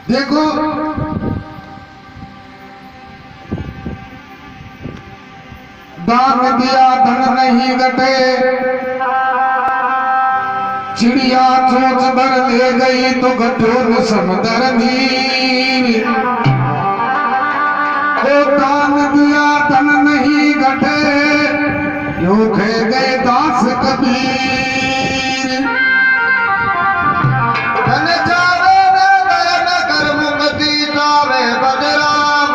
देखो दान दिया धन नहीं घटे, चिड़िया चोंच भर ले गई तो घटो न समदर नीर। ओ दान दिया धन नहीं घटे, यूं खे गए दास कबीर। धन चावे न दयन कर मुक्ति चावे बदराम,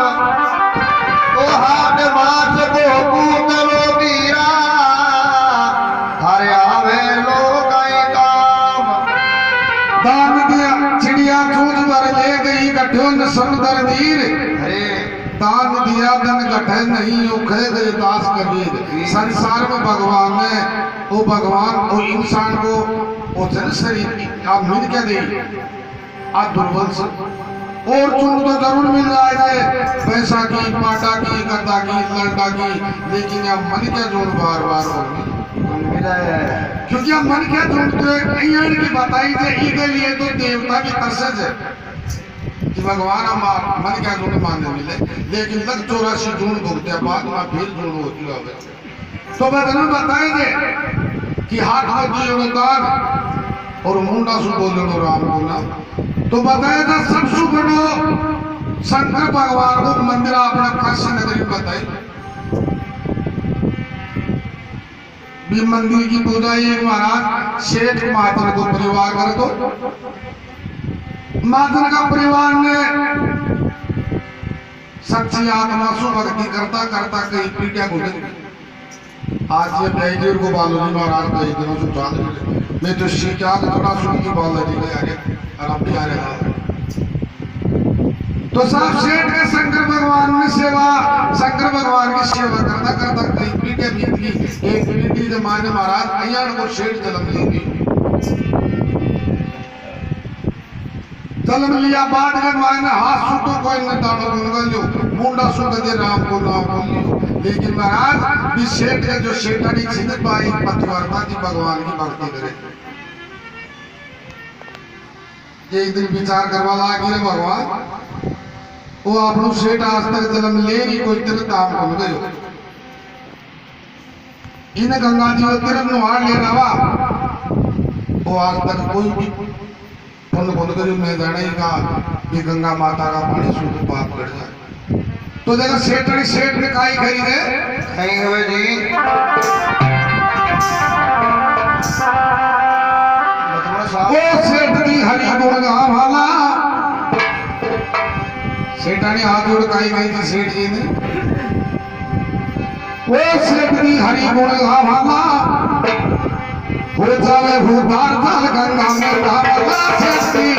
ओ हाथ माथ को पूतलो पीरा, हरे आवे लोग काम। दान दिया चिड़िया चोंच भर ले गई घटो न समदर नीर। दान दिया धन घटे नहीं उखे गए दास कबीर। संसार में भगवान ने वो भगवान वो इंसान को वो जन शरीर आप मिल क्या दे आप दुर्बल से और चुन तो जरूर मिल जाएगा, पैसा की पाटा की गद्दा की लड़का की, लेकिन आप मन क्या जोड़ बार बार क्योंकि आप मन क्या जोड़ते की बताई थे के लिए तो देवता की तरस है कि भगवान हम मन क्या जोड़ मानने मिले, लेकिन तक 84 जून भुगते बाद में फिर जून होती है। तो बदन बताएंगे कि हाथ में दियो दान और मुंडा सु बोलो राम बोला। तो बताएगा सब सुबनो शंकर भगवान को मंदिर अपना काशी नगरी में बताई भी मंदिर की पूजा एक महाराज शेठ महाजन को परिवार कर दो। महाजन का परिवार ने सच्ची आत्मा सु भक्ति करता करता कई पीढ़ियां गुजर। आज ये बैजूर को बालाजी महाराज कई दिनों से चाल मिले, मैं तो शिकार थोड़ा सुन की बालाजी ने आगे और अब भी आ रहा। तो साहब सेठ के शंकर भगवान ने सेवा, शंकर भगवान की सेवा करता करता कई पीढ़ियां बीत गई। एक पीढ़ी जमाने महाराज अय्यान को सेठ जन्म लेगी, जन्म लिया बाद में मायने हाथ सु तो कोई न दानो दूंगा लो मुंडा सु दे राम को नाम बोलियो। लेकिन महाराज इस सेठ के जो शेठानी छिन्न पाई पतिवर्ता की भगवान की भक्ति करे। एक दिन विचार करवा लागी रे भगवान वो आपनो सेठ आज तक जन्म ले नहीं कोई तेरे काम कर गयो इन गंगा जी को तेरे नुहार ले रहा वो आज तक कोई भी पुण्य पुण्य करियो मैं जाने का कि गंगा माता का पानी शुद्ध पाप कर जाए। तो देखो सेठ ने काई कही रे कहीं हुए जी वो सेठ की हरि गुण गा वाला सेठानी हाथ जोड़ काई गई थी सेठ जी ने। वो सेठ की हरि गुण गा वाला हो जावे भूतार जल गंगा में गावला सेठ की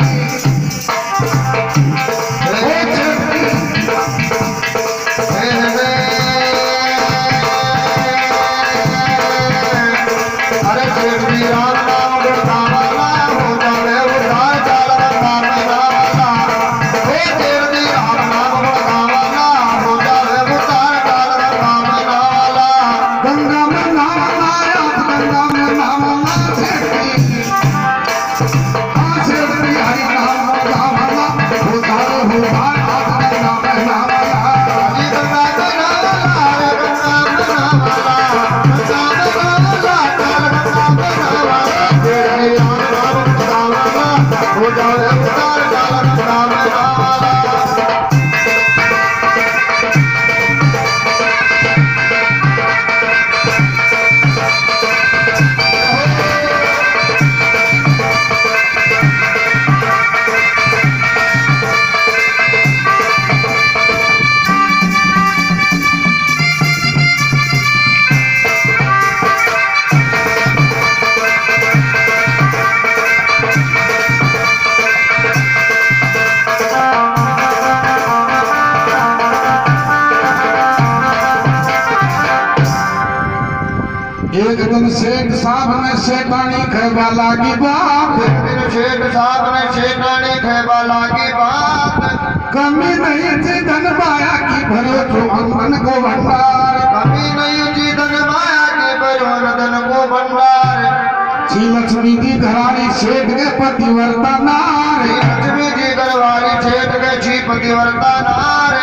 एक दिन सेठ साहब ने शेठानी खेबा लागी बात, शेठ साहब ने शेठानी खेबा लागी बात। कमी नहीं थी धन माया की भरो जो अंगन को भंडार, कमी नहीं थी धन माया की भरो धन को भंडार। श्री लक्ष्मी जी घरानी सेठ के पतिव्रता नारी, लक्ष्मी जी घरवाली सेठ पतिव्रता नार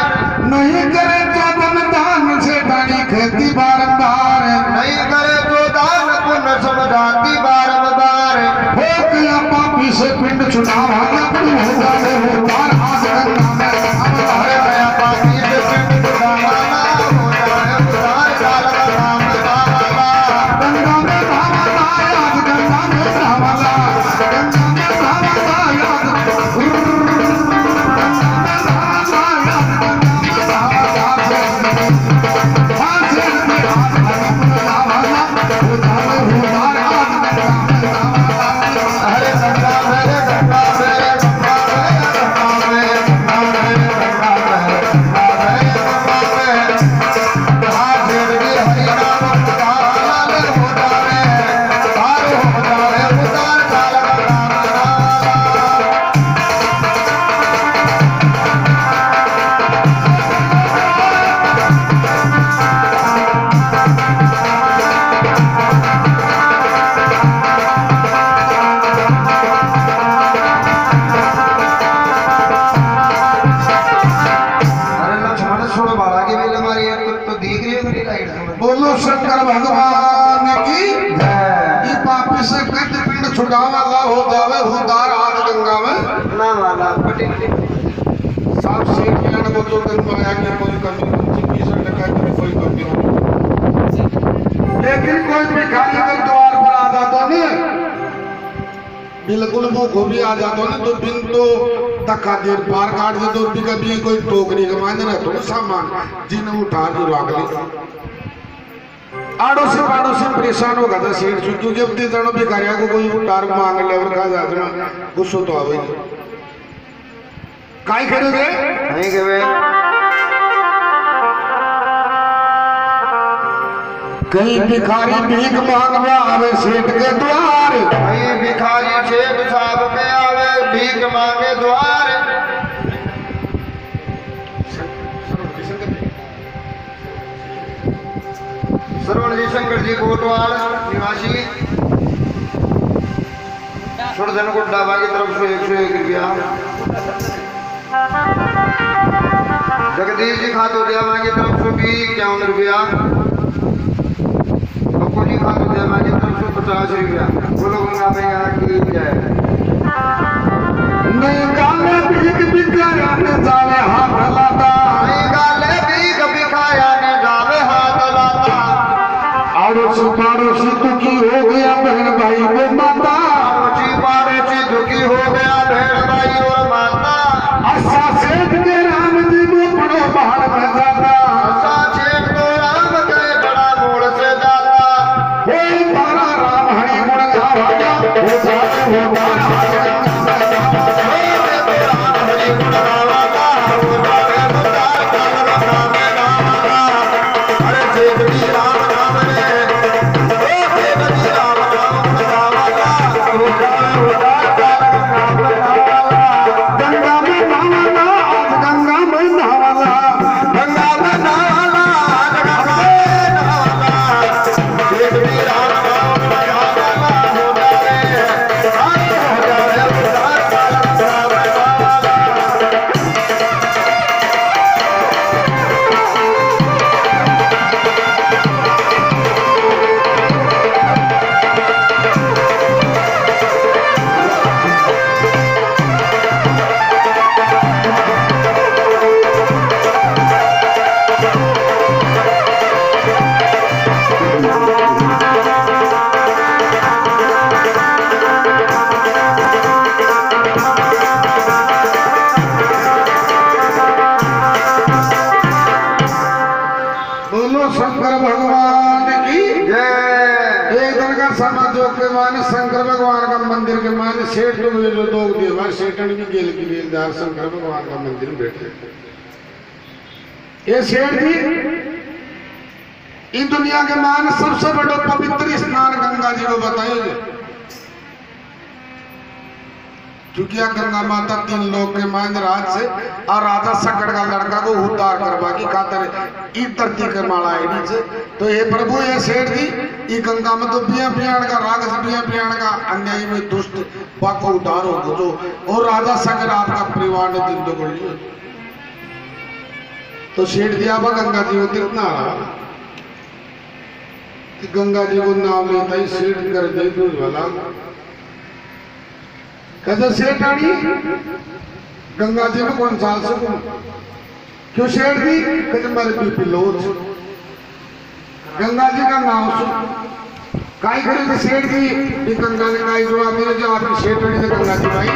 नहीं करे तो धन दान से दानी खेती बारंबार नहीं करे तो दान पुण्य समझाती बारंबार हो गया पापी से पिंड चुनाव अपनी हो जाए हो पार हाथ गंगा में अरे गया पापी से पिंड चुनाव हो जाए उधार काल का नाम गंगा में धावला याद गंगा में धावला गंगा में धावला याद अरे गंगा मेरे गंगा मेरे गंगा मेरे गंगा मेरे गंगा मेरे गंगा मेरे गंगा मेरे हाथ जोड़ के हरि नाम उतार हो जावे पार हो जावे उतार काल का नाम बोलो शंकर भगवान की ये पापी से कट पिंड छुड़ावा ला हो जावे हुदार आज गंगा में ना वाला पटी साफ से ज्ञान वो तो तन माया की कोई कमी नहीं किसी टका की कोई कमी नहीं लेकिन कोई भिखारी के द्वार पर आ जाता नहीं बिल्कुल वो को भी आ जाता नहीं तो बिन तो धक्का देर पार काट दे तो भी कभी कोई टोकरी के मायने रह तो सामान जिन्हें उठा के रख ली आड़ोसी से परेशान होगा था सेठ जी क्योंकि अब दे जनो भिखारिया को कोई उतार मांग ले और खा जाता गुस्सा तो आवे काई करोगे नहीं के वे कहीं भिखारी भीख मांगवा आवे सेठ के द्वार कहीं भिखारी सेठ साहब में आवे भीख मांगे द्वार श्रवण जी शंकर जी कोटवाल निवासी सुरधन गुड्डाबा की तरफ से 101 रुपया जगदीश जी खातो देवा की तरफ से भी 51 रुपया बप्पू जी खातो देवा की तरफ से 50 रुपया बोलो गंगा मैया की जय नहीं गाले भीख भिखाया ने जावे हाथ लाता नहीं गाले भीख भिखाया ने जावे हाथ लाता पड़ोसी दुखी हो गया बहन भाई वो माता पड़ोसी दुखी हो गया बहन भाई और माता अच्छा सेठ के राम जी वो बड़ो पहाड़ में जाता अच्छा सेठ तो राम के बड़ा मोड़ से जाता वो तारा राम हरि गुण गावा वो जाते हो बार राम हरि गुण गावा वो जाते उतार काल का नाम अरे सेठ जी राम नाम रे गंगा में नहावाला आज गंगा में नहावाला गंगा में नहावाला आज गंगा में नहावाला सेठ जी राम नाम नहावाला हो जाए उतार काल का नाम शंकर भगवान की जय। एक दिन का समाजों के माने शंकर भगवान का मंदिर के माने सेठ लोग जो दो देवा सेठन भी गेल की बेलदार शंकर भगवान का मंदिर में बैठे। ये सेठ जी इन दुनिया के मान सबसे बड़ा पवित्र स्नान गंगा जी को बताइए, क्योंकि गंगा माता 3 लोग के मान राज से और राजा सकड़ का लड़का को उद्धार करवा की खातर ई धरती के माला है नीचे। तो ये प्रभु ये सेठ जी ई गंगा में तो बिया पियाण का राग से बिया पियाण का अन्याय में दुष्ट पाको उद्धार हो जो और राजा सकड़ आपका परिवार ने दिन दो तो सेठ दिया बा गंगा जी को कितना कि गंगा जी को नाम लेता ही सेठ कर दे दूध वाला कैसे सेठ आनी गंगा जी को कौन साल से क्यों शेर दी कहते मेरे बीपी लो गंगा जी का नाम सुन काई करे तो शेर दी भी गंगा ने काई जो मेरे जो आपकी शेरनी से गंगा जी भाई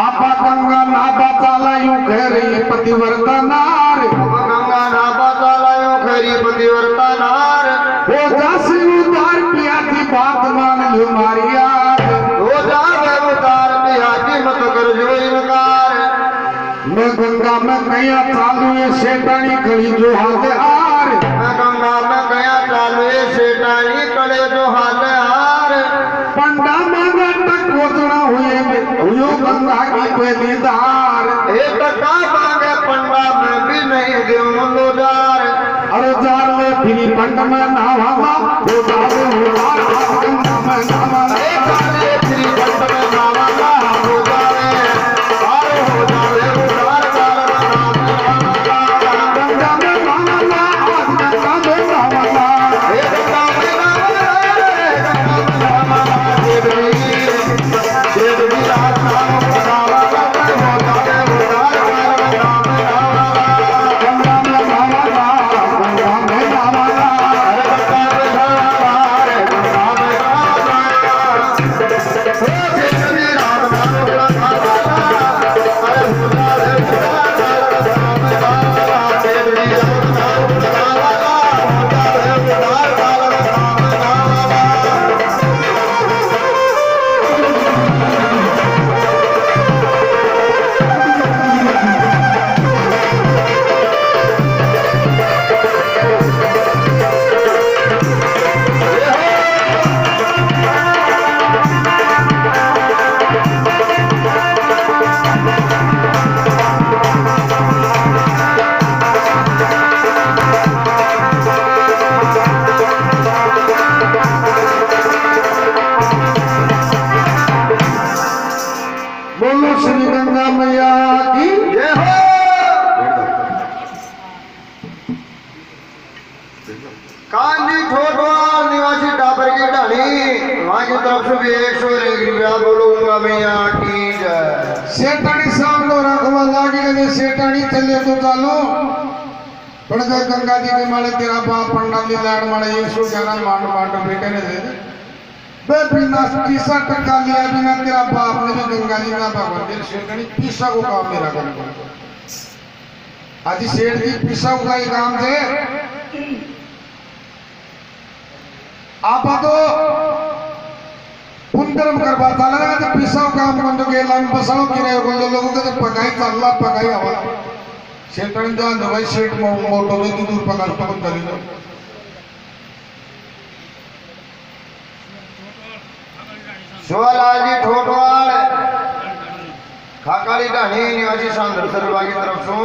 आपा गंगा नाबा ताला यूं कह रही है पतिव्रता नार गंगा नाबा ताला यूं कह रही पतिव्रता नार वो दस उतार पिया थी बात मान लो मारिया वो जावे उतार पिया की मत कर जो इनकार मैं गंगा में गया चालू ये शेतानी खड़ी जो हाथ हार मैं गंगा में गया चालू ये शेतानी खड़े जो हाथ हार पंडा मांगा तक कोतना हुए गंगा की कोई दीदार एक टका मांगे पंडा में भी नहीं दे मुल्लोदार अरे जार ले फिरी पंड में नावा वो जावे उतार गंगा में नावा ले फिरी पंड में नावा हो जावे अरे हो जावे उतार गंगा में नावा गंगा में नावा गंगा में कांजी ठोडवाल निवासी डाबर की ढाणी वहां की तरफ से भी 101 रुपया बोलूंगा भैया की जय सेठानी साहब को रखवा लागी कदे सेठानी चले तो चालो पण गए गंगा जी के माले तेरा बाप पंडा ली लाड माले 111 मांड बेटे ने दे बे बिना 30% लिया बिना तेरा बाप ने भी गंगा जी ना भगवान तेरे सेठानी पीसा को काम मेरा करना आज सेठ जी पीसा का ही काम थे आप तो पुंतरम करवा ताला तो पिसाव काम कंदो के लाइन बसाओ कि रे को लोगों के पकाई चलला पकाई हवा सेठन जो भाई सेठ मोटो में दूर पकड़ तो चली जाओ शिवलाल जी ठोडवाल खाकाली ढाणी निवासी सांदर सरवा की तरफ से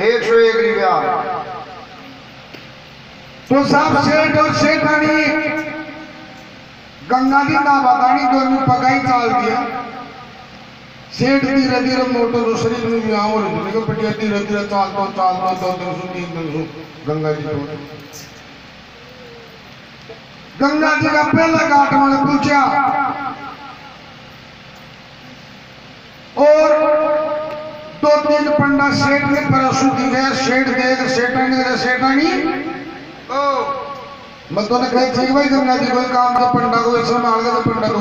101 रुपया तो साहब सेठ और सेठानी गंगा जी ना बतानी दोनों पकाई चाल दिया सेठ धीरे धीरे मोटो दूसरी में भी आओ रे को पटिया धीरे धीरे चाल तो 2 दिन से 3 दिन से गंगा जी को गंगा जी का पहला घाट मैंने पूछा और 2-3 पंडा सेठ ने परसू दी गए सेठ देख सेठानी मैं तो ने कही ठीक भाई गंगा जी कोई काम तो पंडा को ऐसे मार के तो पंडा को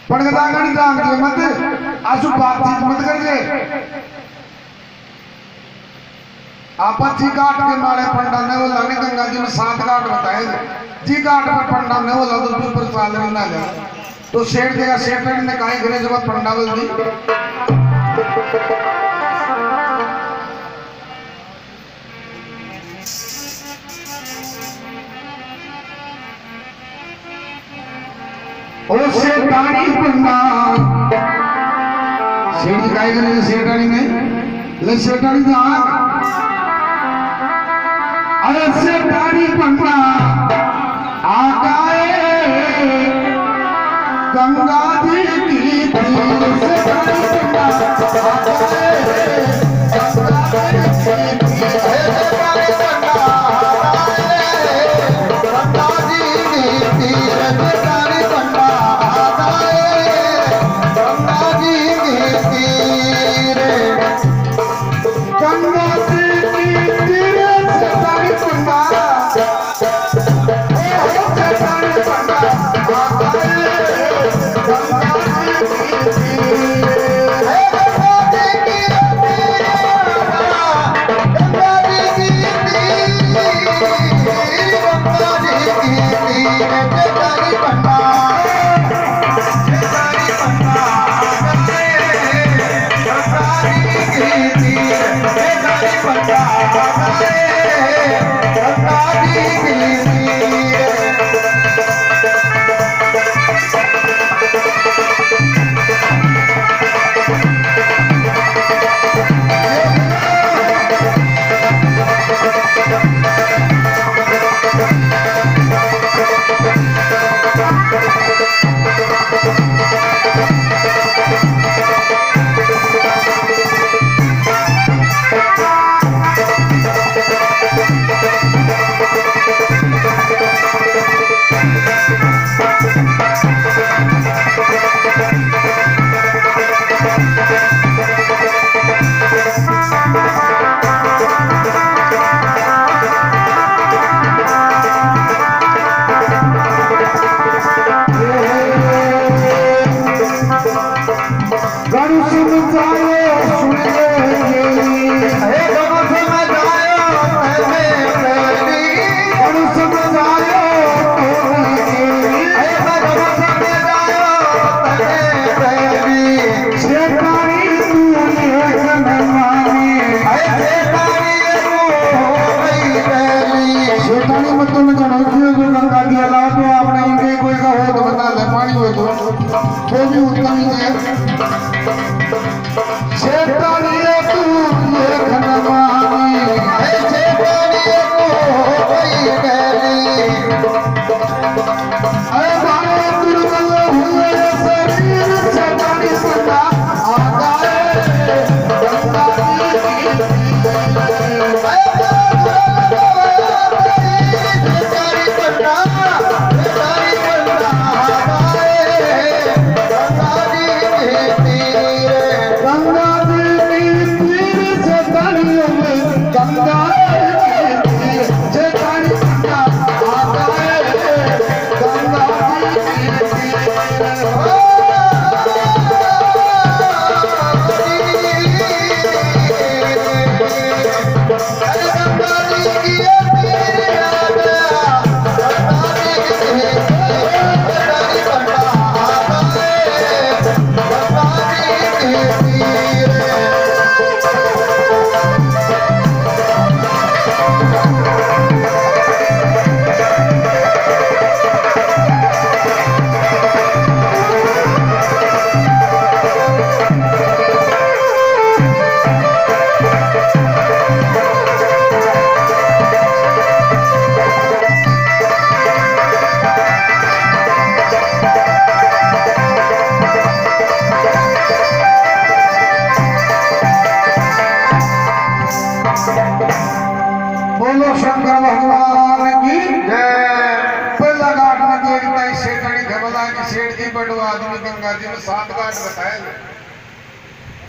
पंडा का गाड़ी जान के मत आसु बातचीत मत करिए आपत्ति घाट के मारे पंडा ने वो लाने गंगा जी में 7 घाट बताए जी घाट पर पंडा ने वो लदू भी पर साल में ना जाए तो सेठ देगा सेठ ने कहा करे जब पंडा बोल दी ओ सेठानी पंडा सेठी काय करे सेठानी ने ले सेठानी जा अरे सेठानी पंडा आकाए गंगा जी की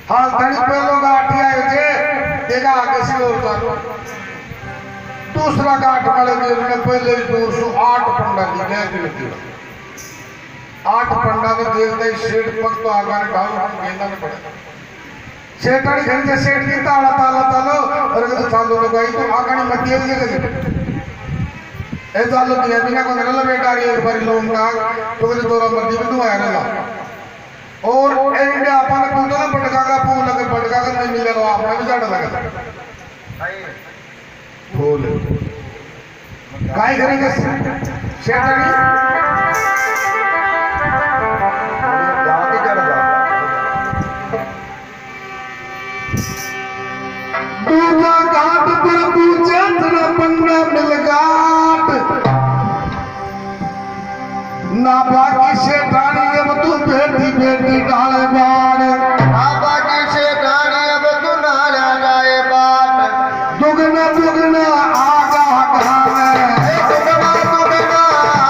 हाल धड़ी पहलो घाट आयो जे देगा आगे से और चालू दूसरा घाट वाले ने पहले दूर से 8 पंडा की गए थे 8 पंडा ने देखते ही सेठ पग तो आगा ने ढाल गेंदा में पड़े सेठानी घर के सेठ की ताला ताला तालो और तो चालू में गई तो आगा ने मध्य दिए गए ए चालू दिया बिना को नरला बेटा रे एक बार लोन का तो के तोरा मध्य में आया ना और एंड अपन पूतो ना पटका का फूल लगे पटका का नहीं मिले तो आपने भी जाड़ा लगा फूल काय करेंगे शेठानी जाके जड़ जा दूजा घाट पर पूछे तेरा पंडा मिल घाट ना बाकी से डाली अब तू बेटी बेटी डाले बाण बाकी से डाली अब तू नाला जाए बात दुगना दुगना आगा गावे दुगना दुगना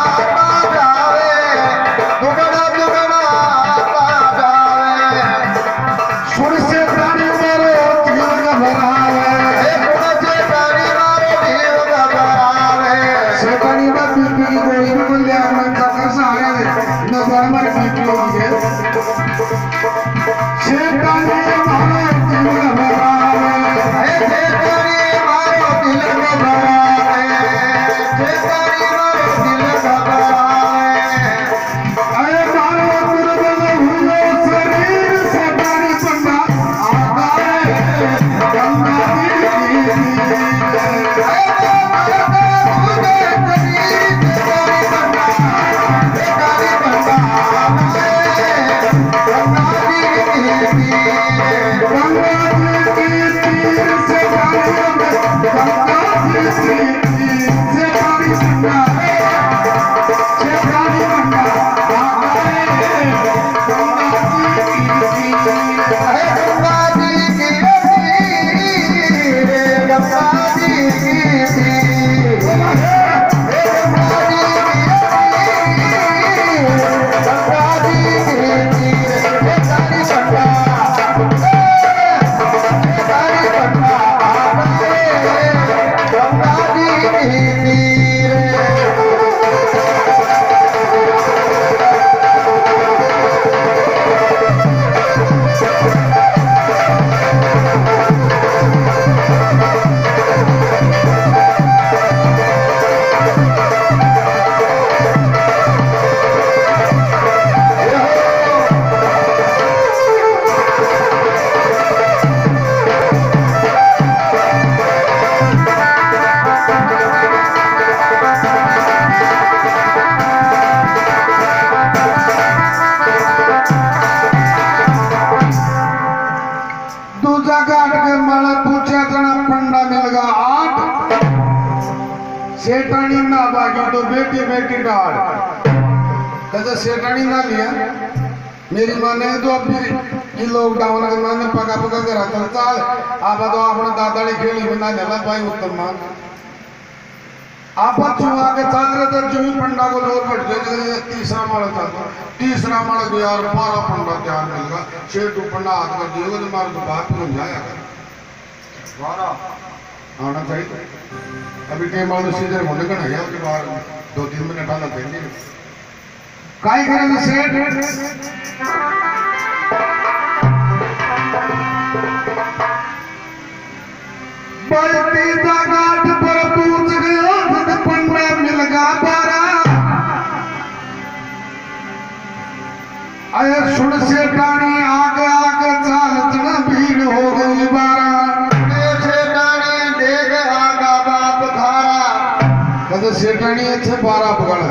आता जावे दुगना दुगना आता जावे सुर से डाली मारो दिल घबरावे सुर से डाली मारो दिल घबरावे से डाली में बीबी कोई बोलिया मैं ककर सारे न बरमर बीबी होगी से डाली मारो दिल घबरावे से डाली मारो दिल घबरावे से डाली मारो दिल घबरावे अरे मारो दुर्बल हुए शरीर से डाली पंडा आगाए गंगा दी दूजा गाट के माला पूछा जना पंडा मिल गया 8 सेठानी ना बाकी तो बेटी बेटी डाल कहते सेठानी ना लिया मेरी माँ ने तो अब ये लॉकडाउन के माने पका पका के रहता चाल आप तो अपने दादा ने खेली बना नेला भाई उत्तम मान आप चुहा के चाल रहे थे जो पंडा को जोर बैठ गए तीसरा माला चाहता तीसरा माला को यार 12 पंडा तैयार मिलेगा शेर पंडा हाथ कर दिएगा तो मार को बात हो जाएगा आना चाहिए अभी टाइम वाले सीजन होने का नहीं है उसके बाद 2-3 मिनट आना चाहिए काय करेंगे सेठ बलती गाट पर पूछ गया पंडा मिल गा पारा अरे सुन से टाणी आगे आगे चाल जना भीड़ हो गई बारा से डाली देख आगा बाप धारा कदे सेठानी अच्छे 12 पकड़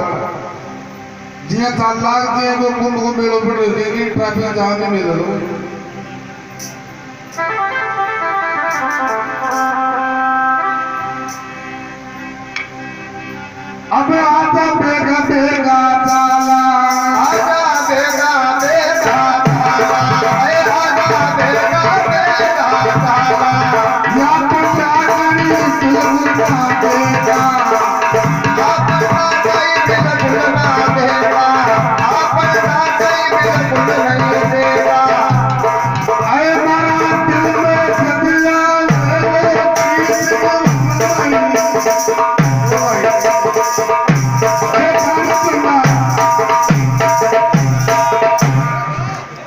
जिया चाल लाग दिए वो कुंभ को मेलो पर देगी ट्रैफिक जाम में मिल लो अब आता बेगा बेगा चाला आजा बेगा बेगा धारा आजा बेगा बेगा धारा या पंडा कणी तुलना बेगा अपना कोई दिल भुलना देगा अपना कोई दिल भुल नहीं देगा अरे मारा दिल में जदिया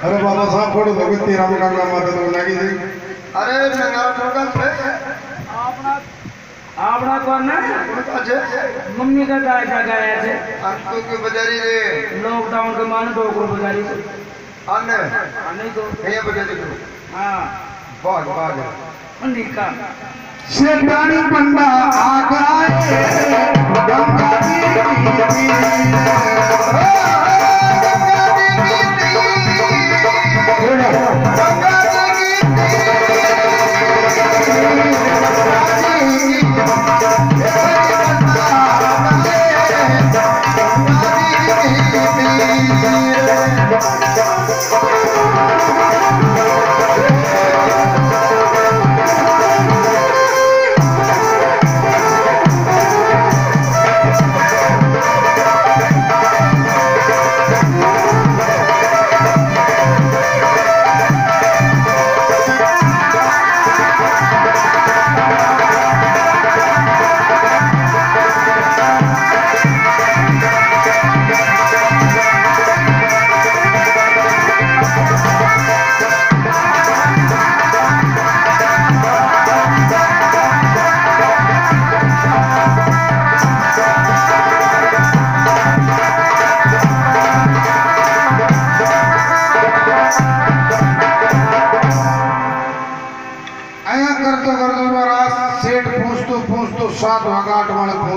अरे बाबा साहब फोटो तो तेरा में काम मदद होना की जी अरे नंगा ठोका से આપણા કોને अच्छे મમ્મી का गाया गया है अंतु की बजारी रे लॉकडाउन के मान डोकरो बजारी अन्य नहीं तो ये बजारी को हाँ बहुत बहुत मंडी का सेठानी पंडा आ गए गंगा जी गंगा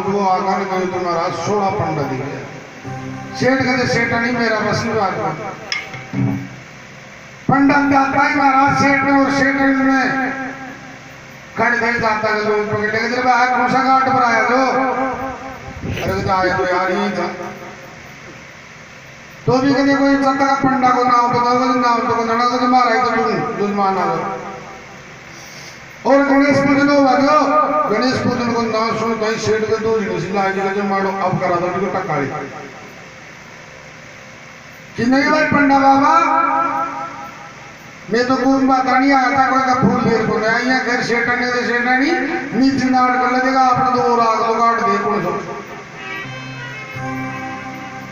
वो आगा ने कहा तो महाराज 16 पंडा दी गया सेठ कहते सेठ नहीं मेरा बस की बात पंडत जाता ही महाराज सेठ ने और सेठ ने खड़ खड़ जाता है लोग पकड़ के जब आया कौन सा घाट पर आया जो अरे तो आया तो यार ही था तो भी कहते कोई सत्ता का पंडा को नाम बताओ नाम तो नड़ा तो मारा ही तो दुश्मन आ और गणेश पूजन हुआ जो गणेश पूजन को नाम सुन कहीं सेठ के दो लाज का जो मारो अब करा दो को टकाली कि नहीं भाई पंडा बाबा मैं तो कोई बात नहीं आया था कोई का फूल फेर को नहीं आया घर सेठने से सेठानी नीचे नाड़ कर लगेगा अपना दो राग तो काट दे कौन सो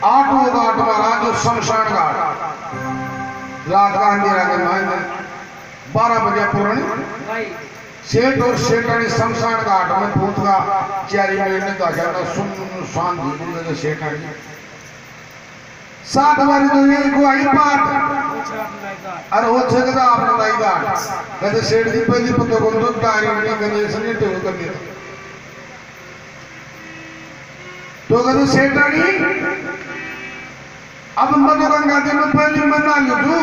8 घाट महाराज जो शमशान घाट रात का अंधेरा के मायने 12 बजे पूर्ण सेठ और सेठानी शमशान घाट में भूत का चारी महीने का जाता सुन शांति सेठानी 7 बारी तो ये को आई पाठ अरे वो छगदा आपने लाई घाट कहते सेठ दी पहली पत्ते को तो तारी नहीं गणेश ने तो कर दिया तो कहते सेठानी अब मधुगंगा जी में पहली मना लो तू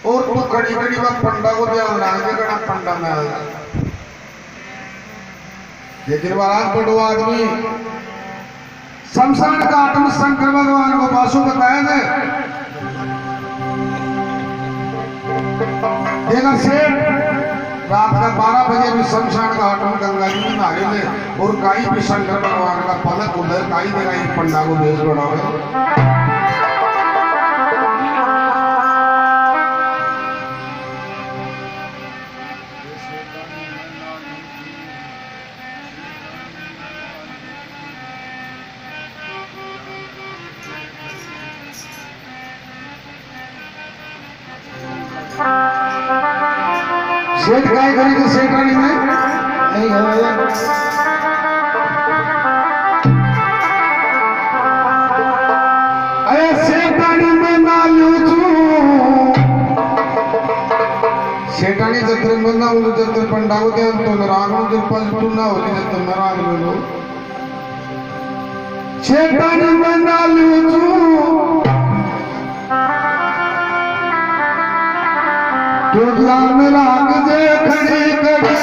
और तू खड़ी खड़ी बात पंडा को ध्यान रहा गड़ा पंडा में आएगा लेकिन महाराज बड़ो आदमी शमशान घाट में शंकर भगवान को बासु बताया थे देखा सेठ रात का 12 बजे भी शमशान घाट में गंगा जी में नहाए थे और काई भी शंकर भगवान का पलक उधर काई देगा पंडा को भेज बढ़ावे सेठ काय करेगी सेठानी में नहीं है अरे सेठानी में ना लू तू सेठानी जत्र में ना उन जत्र पंडा को ध्यान तो नाराग में जब पल तू ना होली जत्र नाराग में लो सेठानी में ना लू तू तू जान राग जे खड़ी खड़ी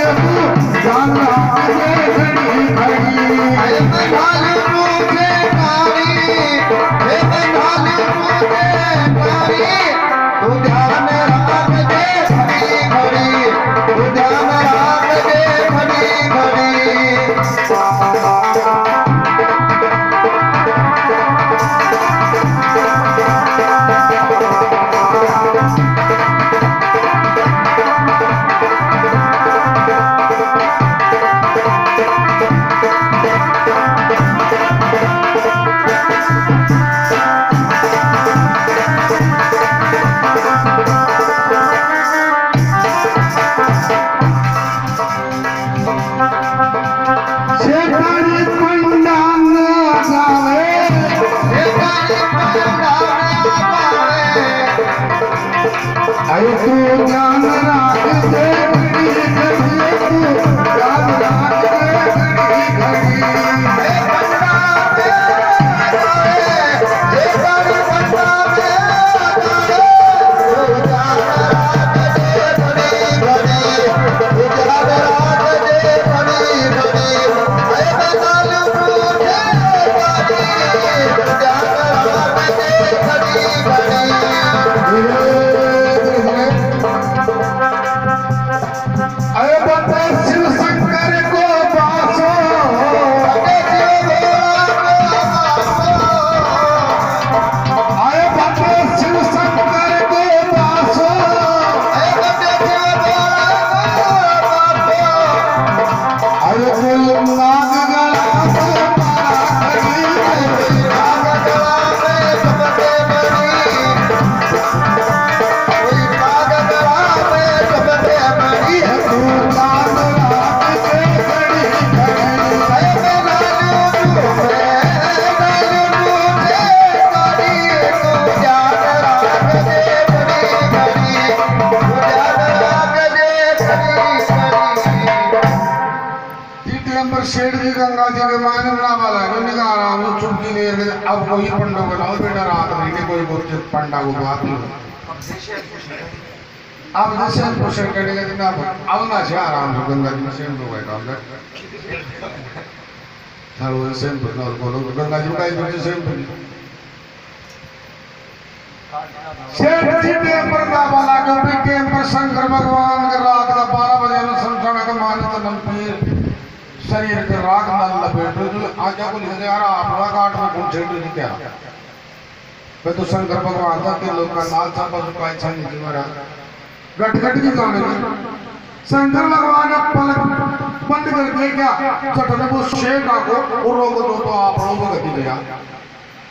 जान राग जे खड़ी खड़ी अरे बंधाली मुझे कारी हे बंधाली मुझे कारी तू ध्यान राग जे खड़ी खड़ी तू ध्यान राग जे खड़ी खड़ी अरे तू जान राग जे खड़ी खड़ी तू जान राग जे खड़ी खड़ी हे पंडा में हे कारी पंडा में तू जान राग जे खड़ी खड़ी तू जान राग जे खड़ी खड़ी हे बंधाली मुझे कारी तू जान राग जे खड़ी खड़ी कोई पंडो बनाओ बेटा रात में कोई बोलते पंडा को बात नहीं अब जैसे पोषण करने का दिन अब ना से आराम से गंगा जी में सेम हो गए काम चलो सेम बोलो गंगा जी का इधर सेम सेठ जी टेम्पर का वाला कभी टेम्पर शंकर भगवान के रात का 12 बजे में संसार का मानित नमपीर शरीर के राग नल लपेटो जो आजा को लिख यार आपका काट में कौन छेड़ दी क्या मैं तो शंकर भगवान का के लोग का नाल सा बस पाए छन नहीं मरा गट गट की गाने शंकर भगवान ने पलक बंद कर दिया क्या चटने वो शेख आको और रोको तो आप लोगों को गति दिया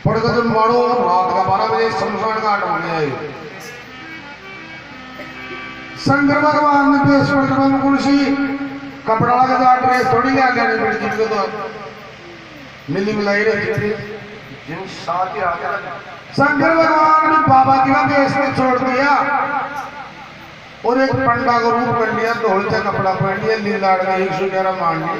पड़कर जब मारो रात का 12 बजे शमशान घाट में आए शंकर भगवान ने देश पर कुर्सी कपड़ा लगा जाट रहे थोड़ी ले आगे नहीं पड़ी जिनको तो मिली मिलाई रही जिन साथ ही आगे शंकर भगवान ने बाबा जी का देश में छोड़ दिया और एक पंडा को रूप कर लिया ढोल से कपड़ा पहन लिया लीला 111 मान लिया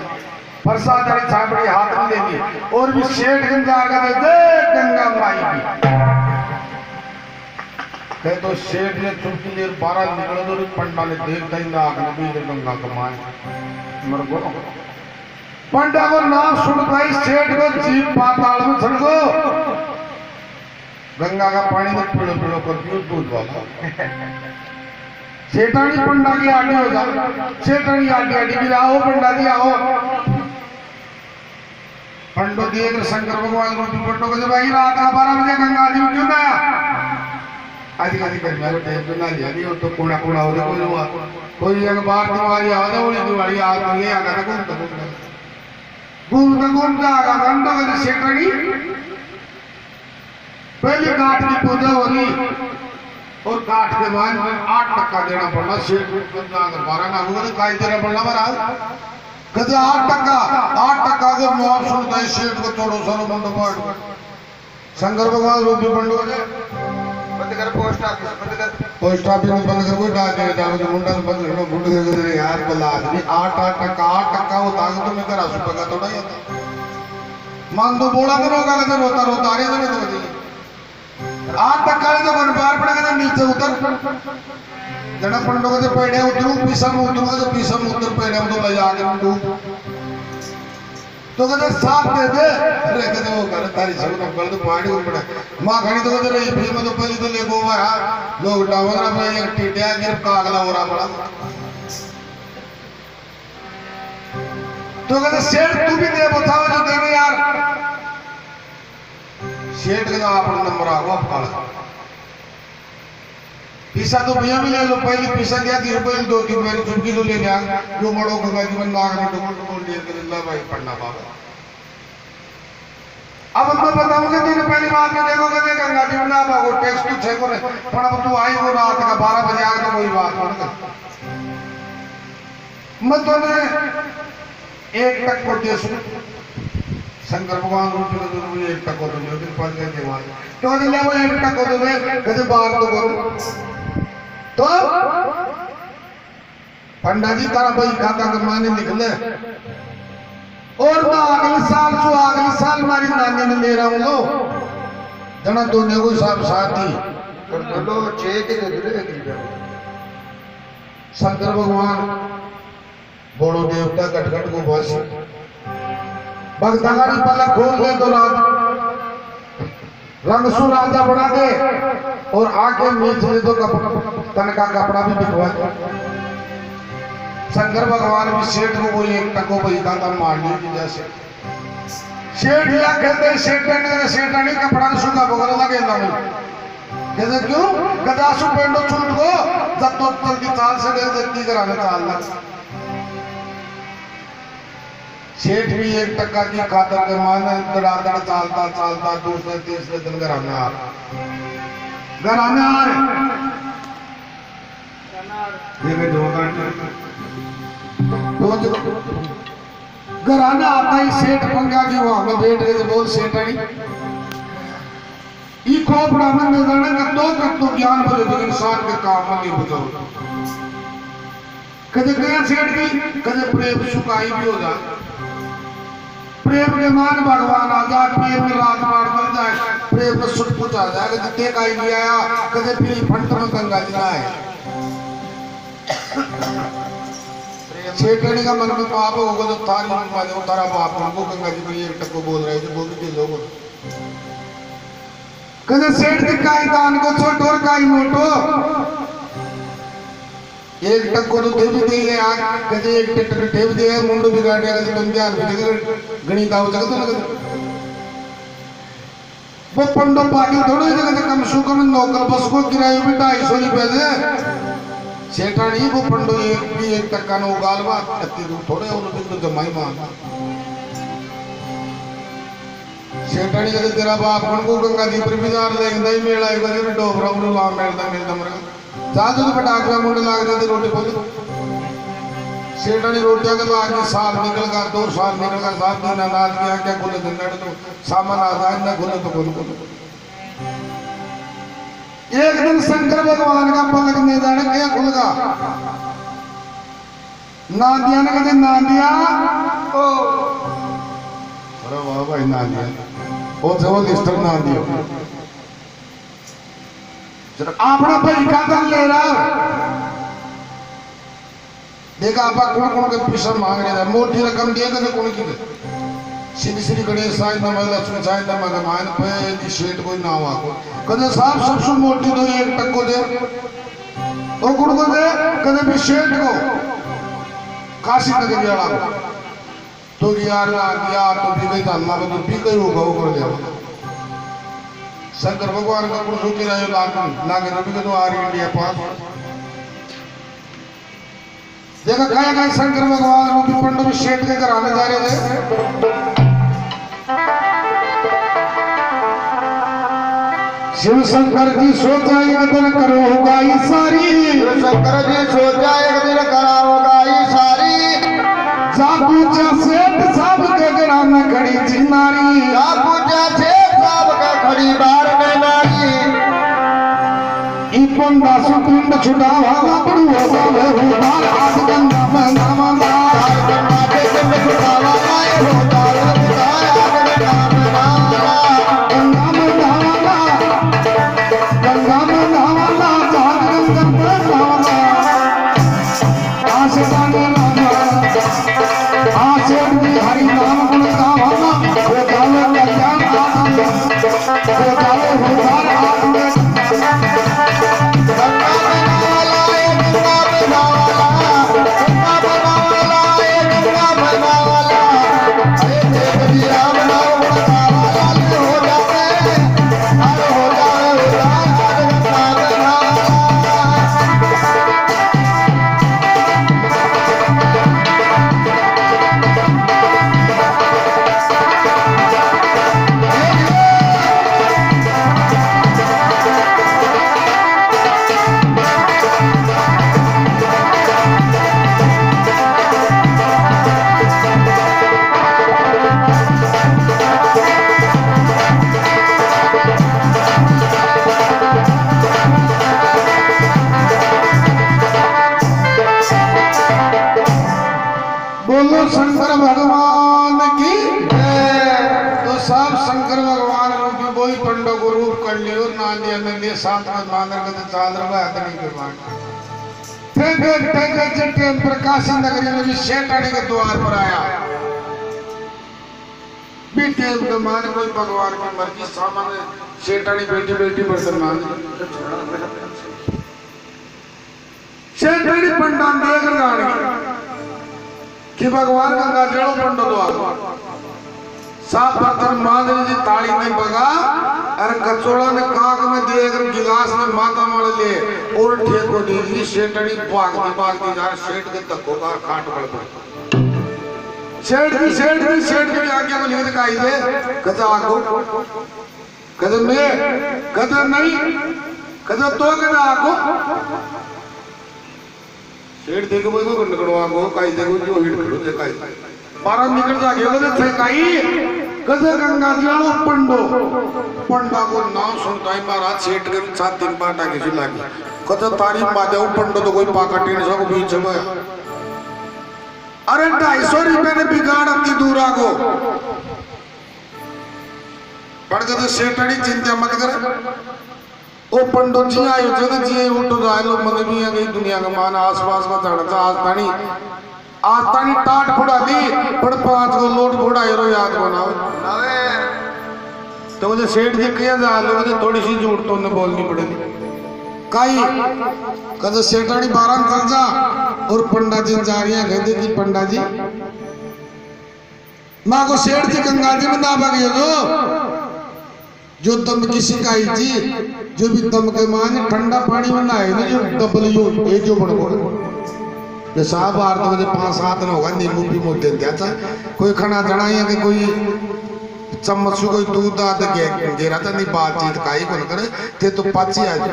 प्रसाद वाली छापड़ी हाथ में लेगी और भी शेठ गंगा दे गंगा माई की कहे तो शेठ ने चुटकी देर 12 निकले तो पंडा ने देखता ही नाक में भी गंगा कमाए मर गो पंडा को नाम सुनता ही सेठ को जीप पाताल में चढ़ गो गंगा का पानी में पीड़ो पीड़ो कर दियो दूध वाला सेठानी पंडा की आगे हो जाओ सेठानी आगे आगे भी आओ पंडा जी आओ पंडो दिए शंकर भगवान रोटी पंडो को जब आई रात का 12 बजे गंगा जी में क्यों ना आदि आदि कर मैं टाइम पे ना लिया नहीं तो कोना कोना हो कोई हुआ कोई एक बार दिवाली आ जाए वो दिवाली आ गई आगा ना घूमता आगा घंटा का सेठानी पहले काट की पूजा होगी और काट के बाद 8 टक्का देना पड़ना शेठ गंगा 12 ना होगा तो काई देना पड़ना महाराज कहते 8 टक्का को मुआव सुनता है शेठ को छोड़ो सरो बंद पड़ शंकर भगवान रूपी पंडो ने बंद कर पोस्ट ऑफिस में बंद कर कोई डाक दे डाल के मुंडा बंद कर गुंड कर यार बला आदमी 8 टक्का होता है तो मैं करा सुपका थोड़ा ही होता मान दो बोला करोगा कहते रोता रोता रे तो नहीं 8 टक्का तो बन बार पड़ेगा नीचे उतर जना पंडो के पेड़े उतरू पीसम उतरू तो पीसम उतर पेड़े तो ले जाके डूब तो कहते साफ दे दे अरे कहते वो कर तारी सब तो कर तो पानी को पड़ा मां खड़ी तो कहते रे फिल्म तो पहले तो ले गोवा लोग डावरा में एक टीटिया गिर कागला हो रहा पड़ा तो कहते सेठ तू भी दे बताओ जो देने यार सेठ का अपना नंबर आगो काला पीसा तो भैया भी ले लो पहले पीसा दिया 30 रुपए 2 मेरी चुटकी लो ले लिया जो मड़ो गंगा जी में नाग में डोल दिया के अल्लाह भाई पढ़ना बाबा अब मैं बताऊंगा तेरे पहली बात में देखोगे कि गंगा जी में ना बाबू टेक्स्ट तो छे को पण अब तू आई वो रात का 12 बजे आ तो कोई बात नहीं मैं तो ने 1 टक को दे शंकर भगवान रूप में तो 1 टक को दो लेकिन पढ़ के देवा तो ले वो 1 टक को दो कहते बाहर तो करो तो पंडा जी तारा भाई खाता कमाने निकले और मैं अगले साल मारी नानी ने ले रहा हूँ लो जना दोनों को सब साथी और बोलो चेक दे दे शंकर भगवान बोलो देवता कटकट को बस भक्तगारी पलक खोल दे तो रात रंगसू राजा बना दे और आके मीच ले तो तन का कपड़ा भी बिकवा शंकर भगवान भी सेठ को कोई 1 टको बहिता था मार ली जैसे सेठ या कहते सेठानी कपड़ा सुखा बगल लगे ना कहते क्यों गदासु पेंडो छूट को जब तो जल्दी चाल से गए जल्दी कराने चाल लग सेठ भी 1 टक्का की खातर के माने दड़ा चालता दूसरे तीसरे दिन घराने आ घराना आता ही सेठ पंगा की वहां में बैठ गए बोल सेठानी ई खोपड़ा में नजर कत्तो ज्ञान बोले तो इंसान के काम में नहीं बुझो कदे गया सेठ की कदे प्रेम सुखाई भी हो जाए प्रेम के मान भगवान आ जाए, प्रेम में रात पार कर जाए, प्रेम में सुख कुछ आ जाए। जितने का ही नहीं आया कदे पीली फंट में गंगा जी आए। छेटनी का मन में पाप होगा तो थारी में तारा पाप हमको गंगा जी को एक टक्को बोल रहे थे, बोल के लोग कदे सेठ के काई दान को छोटो और काई मोटो एक टक्को तो देवी दे गया, कदे एक टक्को देव दे मुंडो बिगाड़ गया, कदे तुम ध्यान भी गणित आओ जगत ना कदे वो पंडो पाटी थोड़े जगह कम सु कम नौकर बस को किराए भी 250 रुपए दे सेठानी वो पंडो एक टक्का नो गालवा अति दूर थोड़े और दिन तो जमाई मान सेठानी कदे तेरा बाप कौन को गंगा जी पर बिजार लेंदा ही मेला है कदे डोबरा उड़ ला मेलदा मर जादू तो पटाखा मुंड लाग दे रोटी बोल सेठानी रोटियां के बाद में साल निकल गया 2 साल निकल गया साहब दिन अनाज क्या क्या खुले दिन तो सामान आ जाए ना खुले तो खुले एक दिन शंकर भगवान का पलक नहीं जाने क्या खुल गा नादिया ने कहते नादिया ओ अरे वाह भाई नादिया ओ जवल लिस्टर नादिया जरा अपना भाई का दान ले रहा देखा आपा कौन के पैसा मांग रहे हैं मोटी रकम दिए कदे कौन की श्री श्री गणेश साईं नम लक्ष्मी साईं नम मान पे शेठ कोई ना हुआ कदे साहब सबसे मोटी तो एक टक्को दे ओ गुड़ को दे कदे भी शेठ को काशी नगरी वाला तो यार तो भी गई अल्लाह को भी कहीं होगा वो कर दिया शंकर भगवान का कुछ की रहे लागे रवि के तो आ रही इंडिया पास देखा क्या शंकर भगवान रूपी पंडो में शेठ के घर आने जा रहे थे शिव शंकर जी सोचा एक दिन करो होगा ये सारी शंकर जी सोचा एक दिन करा होगा ये सारी जा पूछा सेठ साहब के घर में खड़ी थी नारी जा पूछा सेठ साहब के खड़ी बार में नारी ई पंडा सुकुंड छुड़ावा बड़ू होगा वो बार हाथ गंगा में नामा मार गंगा के कुंड छुड़ावा आए होगा वो आग में नाम गंगा में नामा गंगा में नामा जाग गंगा में नामा आशे नामा आशे हरि नाम गुण गावा वो गावे कल्याण आनंद वो गावे होदार आनंद बोलो शंकर भगवान की तो सब शंकर भगवान रूपी वही पंडो को रूप कर लियो नालिया नलिया साथ में मानर के चाल रहा है नहीं भगवान थे जटे प्रकाशी नगरी में भी शेठानी के द्वार पर आया बीते के मान कोई भगवान की मर्जी सामान्य शेठानी बेटी बेटी बर्तन मान शेठानी पंडा देख रहा कि भगवान गंगा जड़ो पंडो द्वार सात बर्तन माधुरी जी ताली में बगा और कचोड़ा ने काक में दिए अगर गिलास में माता मार ले और ठेक को दीजिए शेठनी भागती जा शेठ के तक्को का काट पड़ पड़ शेठ की आज्ञा को लिख दिखाई दे कदा आगो कदा में कदा नहीं कदा तो कदा आगो शेठ देखो मैं को निकलवा को काई देखो जो हिट करो जे काई बारा निकल जा गयो ने थे काई कदे गंगा जियालो पंडा को नाम सुनता ही महाराज शेठ के साथ 3 पाटा के लागी कदे तारीफ बादे पंडो तो कोई पाका टीन सको बीच में अरे 250 रुपए ने बिगाड़ अति दूरा को पड़ गए सेठड़ी चिंता मत कर ओ पंडो जी आयो जगह जी उठ जाए लो मन भी गई दुनिया का मान आसपास का जाना था आज तानी टाट फोड़ा दी पर 5 को लोट फोड़ा रो याद बनाओ तो मुझे सेठ जी किया जा लो मुझे थोड़ी सी झूठ तो उन्हें बोलनी पड़ेगी काई कद सेठानी 12 चल जा और पंडा जी जा रही है कहते कि पंडा जी माँ को सेठ जी गंगा जी में ना भाग जो दम की शिकाई जी जो भी दम के मान ठंडा पानी में ना है जो डबल ये जो बड़ बोल ये साहब बार तो मुझे 5-7 न होगा नींबू भी मोटे दिया था कोई खाना जड़ा या कि कोई चम्मच से कोई दूध दाद गेरा था नहीं बातचीत काई कौन करे ते तो पाची आज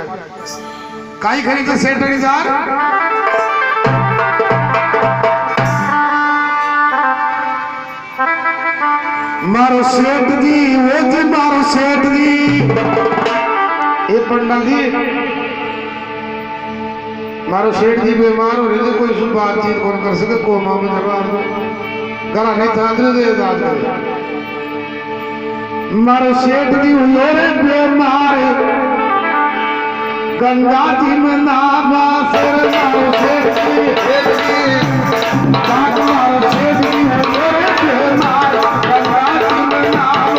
काई खरी के सेठड़ी जार मारो सेठ जी वो जी मारो सेठ जी ये पंडा जी मारो सेठ जी बीमार हो रहे थे कोई सुन बातचीत कौन कर सके कोमा में जवाब गला नहीं चाहते दे दाद मारो सेठ जी हुए बीमार गंगा जी में नामा सिर मारो सेठ जी मारो सेठ जी हुए बीमार गंगा जी में नामा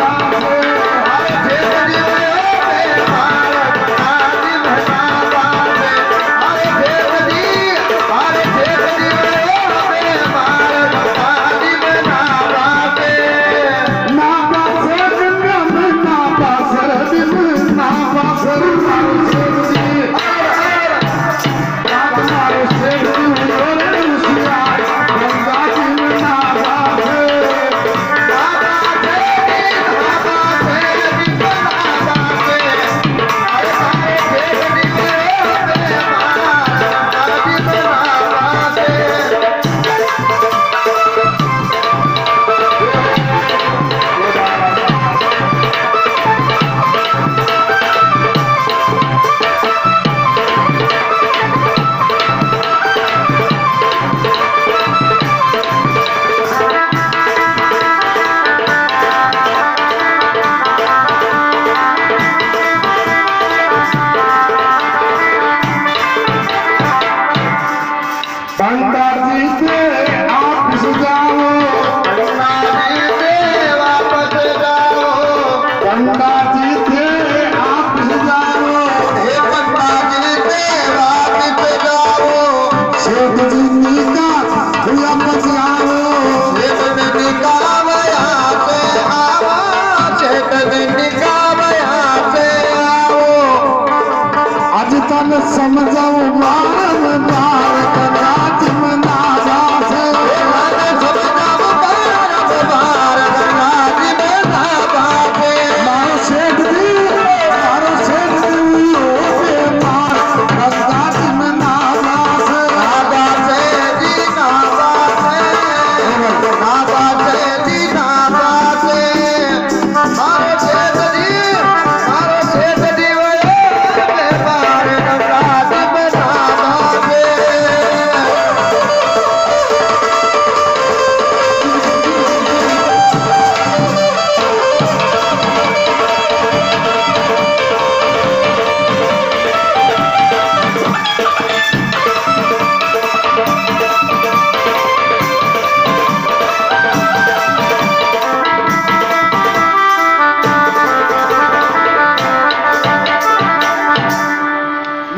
समझाओ बार बार गंगा जी में नावा से बार गंगा जी में नावा से मारो सेठ जी गंगा जी में नावा से जी नावा से जी नावा से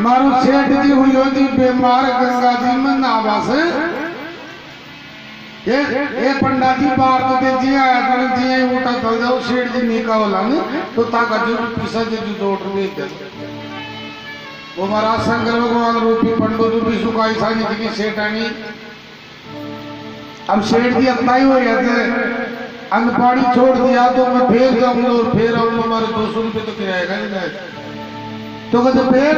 मारो सेठ जी बीमार गंगा जी में नावा से ये पंडा जी बाहर तो दे जी आया कर जी उठा चल जाओ सेठ जी निका होला न तो ताका जो पिसा जे जो डॉक्टर में दे वो महाराज शंकर भगवान रूपी पंडो रूपी सुकाई सानी जी की सेठानी अब सेठ जी अपना ही हो गया थे अन्न पानी छोड़ दिया तो मैं फिर जाऊंगा और फिर आऊंगा हमारे 200 रुपये तो किराएगा नहीं तो कहते फिर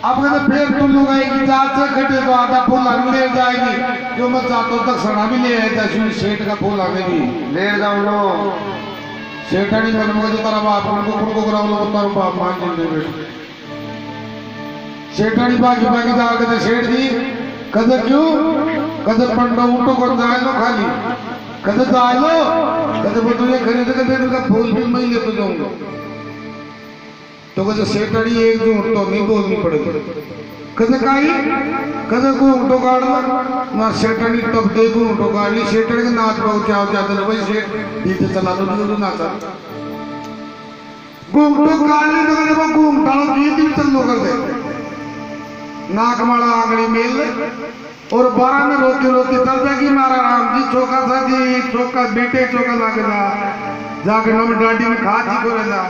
अब कहते फिर तुम लोग आएगी जात से खटे तो आधा फूल आने ले जाएगी जो मैं चाहता तक सड़ा भी ले आया सेठ का फूल आने भी ले जाऊं लो सेठानी मन में जो तारा बाप उनको कराओ लो तारा बाप मान जी बेटे सेठानी बाकी बाकी जाकर सेठ जी कहते क्यों कदे पंडो उठो को जाए लो खाली कदे जाए लो कदे वो तुझे खरीद के दे दूंगा फूल भी मैं ले तो जाऊंगा तो कदे सेटड़ी एक जो तो नहीं बोलनी पड़ेगी कदे काई कदे को उठो गाड़ लो ना सेटड़ी तब दे को उठो गाड़ ली सेटड़ी के नाच पाओ क्या जाते ना भाई सेट डीजे चला लो नहीं नाचा घूमटो गाड़ ली तो कदे वो घूम डालो गीत भी चल लो कर दे नाक माला आंगली मेल और बारह में रोती रोती चल जाएगी मारा राम जी चौका था जी चौका बेटे चौका लागेगा जाके नम डांडी में खा जी को रहना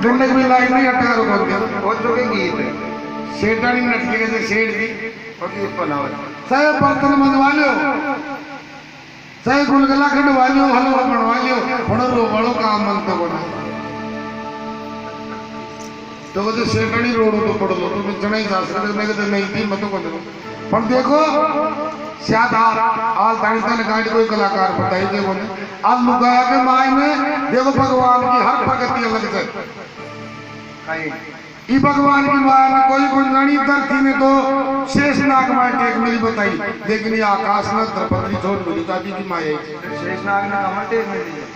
गंडक भी लाइन नहीं हटा रोको वो जो के गीत सेठानी नटली के सेठ जी और ये बनाओ सहे बर्तन मंगवा लियो सहे गुलगला खंडवा लियो हलवा बनवा लियो रो बड़ो काम मनते बना तो वो सेठानी रोड तो पड़ लो तो चढ़ाई जा सकते मैं कहते नहीं थी मत को पर देखो शायद आल तानी तानी गाड़ी कोई कलाकार बताई दे बोले आज लुगाया के माय में देखो भगवान की हर प्रगति अलग है ई भगवान की माया में कोई गुंजानी धरती में तो शेष नाग माय टेक मेरी बताई लेकिन ये आकाश में द्रौपदी छोड़ मिली दादी की माया शेष नाग ने कमर टेक मिली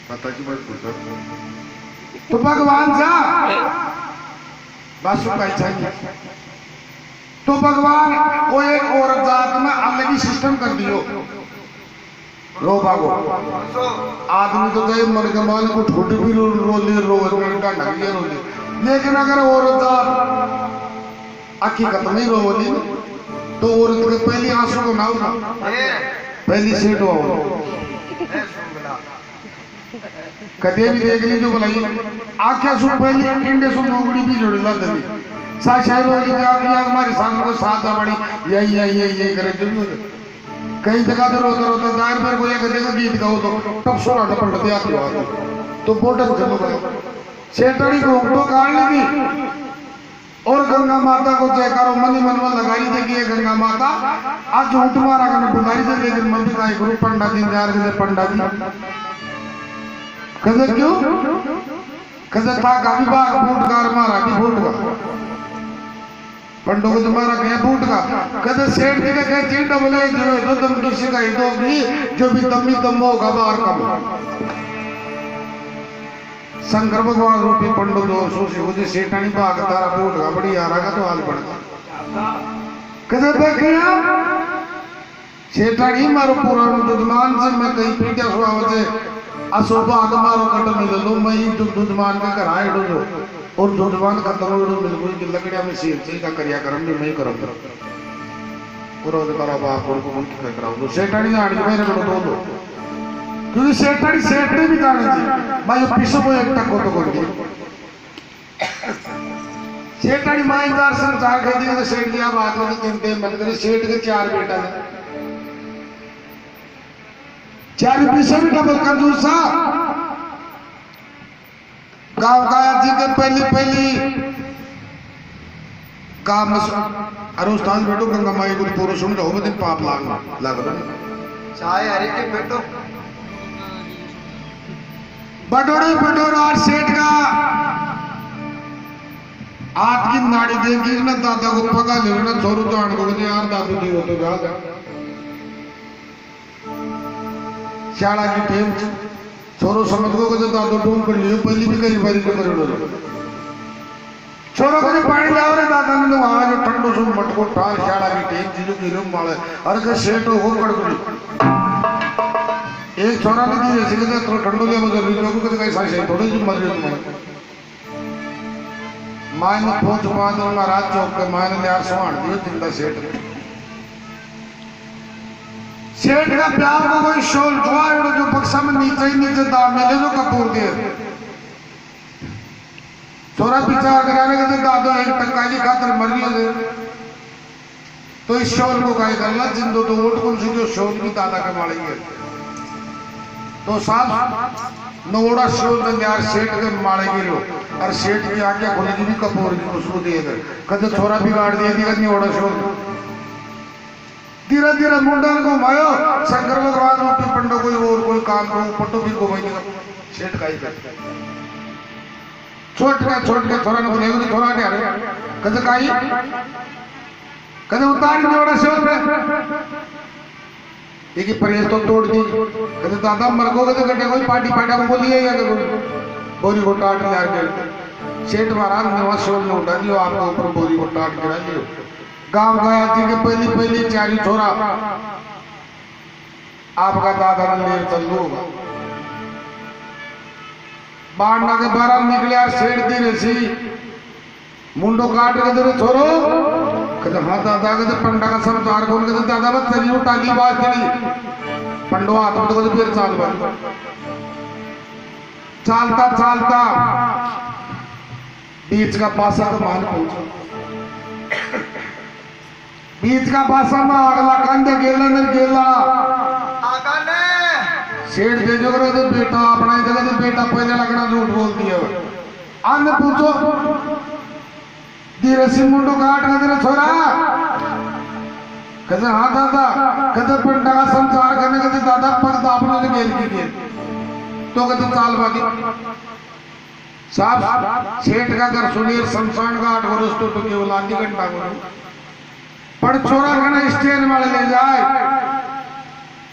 पता की बात पूछो तो भगवान जा बस का चाहिए तो भगवान को एक औरत जात में अलग ही सिस्टम कर दियो रो भागो आदमी तो गए मर के मान को छोटे भी रोले लेकिन अगर औरत जात हकीकत नहीं रोली तो औरत के पहली आंसू को ना होगा पहली सेट हो कदे भी देख ली जो बुलाई आख्या सु पहली इंडे सु मोगड़ी भी जोड़ ला दे सा शायद वाली क्या हमारे सामने को साथ बड़ी यही करे जो भी होता कई जगह तो रोता दायर पर कोई देखो गीत गाओ तो तब सोना टपट दिया तो बोटल चलो गए सेठड़ी को उठो काट ली और गंगा माता को जयकारो मनी मनवा लगाई देखिए गंगा माता आज झूठ मारा करने बुलाई दे लेकिन मंदिर का गुरु पंडा जी जा रहे पंडा जी कदे क्यों कदे था का विभाग फूटकार मारा भी फूट का पंडो को तुम्हारा क्या फूट का कदे सेठ जी का कह चीट बोले जो तुम किसी का हित होगी जो भी तम्मी तम होगा बाहर कम शंकर भगवान रूपी पंडो जो सोची मुझे सेठानी भाग तारा फूट का बड़ी आ रहा तो हाल पड़ता कदे देखिया सेठानी मारो पुराण दुदमान से मैं कहीं पीटा हुआ मुझे अशोभा मारो कट मिल लो मैं दुदमान के कराए डो और दुदमान खत्म हो बिल्कुल की लकड़िया में सील सी का करिया करम भी मैं करम पूरा करा बाप को उनकी कर कराओ तो सेठानी जान के मेरे को दो क्योंकि सेठानी सेठ ने भी जाने थी भाई पीछे को एक टक को तो कर दी सेठानी मां दर्शन चार के दी तो सेठ दिया बात में चिंते मत करे सेठ के चार बेटा है चार पीछे भी डबल कंजूस सा गांव गाया जी के पहली काम अरे उस्ताद बेटो गंगा माई को पूरा सुन लो दिन पाप लाग चाहे हरे के बेटो बटोरे बटोरा और सेठ का हाथ की नाड़ी देंगी ना दादा को पका ले ना छोरू तो आने को यार दादू जी हो तो जा शाला की टेम छोरो समझ को जो दादू ढूंढ कर लियो पहली भी करी बारी कर लो छोरो को पानी लाओ रे दादा ने तो वहां जो ठंडो सुन मटको ठाल शाला की टेम जी जो गिरो माले और के सेठ हो कर गई एक छोरा ने दी ऐसे के तो ठंडो ले मगर लोगों को तो कैसा सही थोड़ी जी मर रही तुम्हारे मां ने पहुंच पाद महाराज चौक के मां ने यार सुहान दियो जिंदा सेठ सेठ का प्यार को कोई शोल जुआ जो बक्सा में नीचे दाम मिले जो कपूर के छोरा विचार कराने के दादो एक टक्का की खातर मर लिया तो इस शोल को काय करना जिंदो तो वोट कौन सी जो शोल की दादा के मारेंगे तो साहब नोड़ा शोल में यार सेठ के मारेंगे लोग और सेठ की आज्ञा खुलेगी भी कपूर की खुशबू दिए गए कदे छोरा बिगाड़ दिया थी कद नोड़ा शोल धीरे धीरे मुंडन को मायो शंकर भगवान रूपी पंडो कोई और कोई काम करो पट्टो भी को भाई सेठ का ही करते छोट के छोरा ने बोले थोड़ा क्या रे कद काई कदे उतार जोड़ा शोर पे एक ही परहेज तो तोड़ दी कदे दादा मर गो कदे कटे कोई पार्टी पाटा को बोलिए या बोरी को टाट यार के सेठ महाराज नवा शोर ने उठा दियो आपके ऊपर बोरी को टाट गिरा दियो गांव गया थी कि पहली चारी छोरा आपका दादा ने लेर चल लूगा बाढ़ना के बारह निकले यार सेठ दी रसी मुंडो काट के तेरे छोरो कहते हाँ दादा कहते पंडा का समाचार कौन कहते दादा बस चली वो टाली बात चली पंडो हाथ में तो कहते फिर चाल बात चालता चालता बीच का पासा तो मान पहुंचा बीच का पासा में अगला कंधे गेला न गेला सेठ दे जो करो तो बेटा अपना ही जगह तो बेटा पहले लगना झूठ बोल दिया आने पूछो धीरे से मुंडो काट का तेरा छोरा कहते हाँ दादा कहते पंडा का संसार करने कहते दादा पग आपने तो गेल की गेल तो कहते चाल बाकी साहब सेठ का घर सुनीर शमशान घाट और उस तो केवल आधी घंटा को पर छोरा कहना स्टेन वाले ले जाए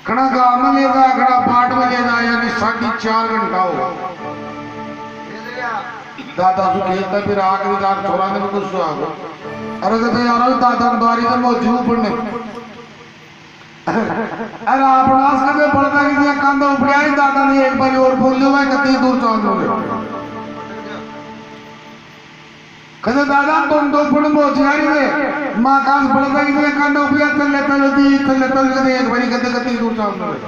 खड़ा गांव में ले जाए खड़ा बाट में ले जाए यानी 4.5 घंटा होगा दादा सु खेलता फिर आखिरी दार छोरा ने भी कुछ आगो अरे कहते यार दादा द्वारी तो मौजू पड़ने अरे आप नास करके पड़ता कि दिया कांदा उपड़िया ही दादा ने एक बार और बोल लो भाई कितनी दूर चाल लोगे कहते दादा तुम तो पुण मोचियारी ने माँ कांस पड़ता कि दिया कांदा उपड़िया चल कहते एक बारी कहते कितनी दूर चाल लोगे